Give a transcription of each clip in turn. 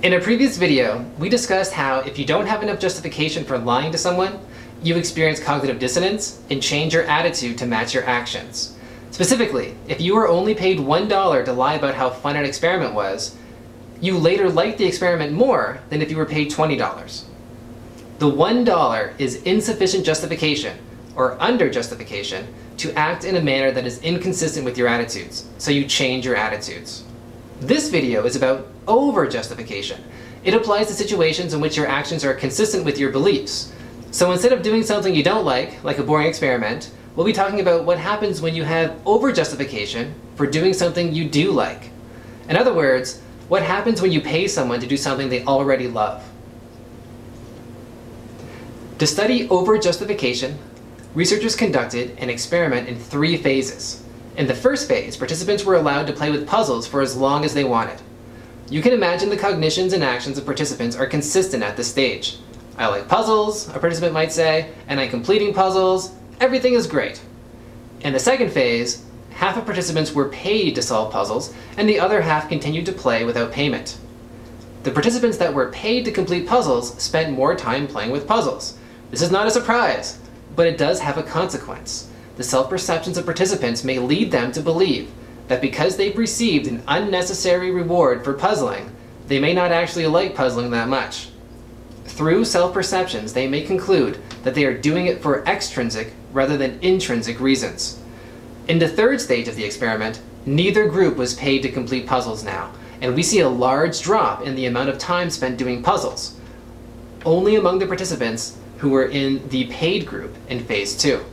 In a previous video, we discussed how if you don't have enough justification for lying to someone, you experience cognitive dissonance and change your attitude to match your actions. Specifically, if you were only paid $1 to lie about how fun an experiment was, you later liked the experiment more than if you were paid $20. The $1 is insufficient justification, or under justification, to act in a manner that is inconsistent with your attitudes, so you change your attitudes. This video is about over-justification. It applies to situations in which your actions are consistent with your beliefs. So instead of doing something you don't like a boring experiment, we'll be talking about what happens when you have over-justification for doing something you do like. In other words, what happens when you pay someone to do something they already love. To study over-justification, researchers conducted an experiment in 3 phases. In the first phase, participants were allowed to play with puzzles for as long as they wanted. You can imagine the cognitions and actions of participants are consistent at this stage. I like puzzles, a participant might say, and I'm completing puzzles. Everything is great. In the second phase, half of participants were paid to solve puzzles, and the other half continued to play without payment. The participants that were paid to complete puzzles spent more time playing with puzzles. This is not a surprise, but it does have a consequence. The self-perceptions of participants may lead them to believe that because they've received an unnecessary reward for puzzling, they may not actually like puzzling that much. Through self-perceptions, they may conclude that they are doing it for extrinsic rather than intrinsic reasons. In the third stage of the experiment, neither group was paid to complete puzzles now, and we see a large drop in the amount of time spent doing puzzles, only among the participants who were in the paid group in phase 2.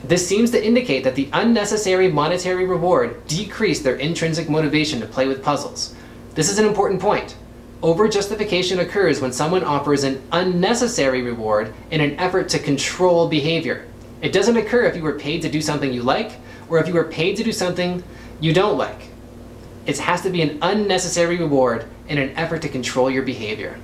This seems to indicate that the unnecessary monetary reward decreased their intrinsic motivation to play with puzzles. This is an important point. Over-justification occurs when someone offers an unnecessary reward in an effort to control behavior. It doesn't occur if you were paid to do something you like, or if you were paid to do something you don't like. It has to be an unnecessary reward in an effort to control your behavior.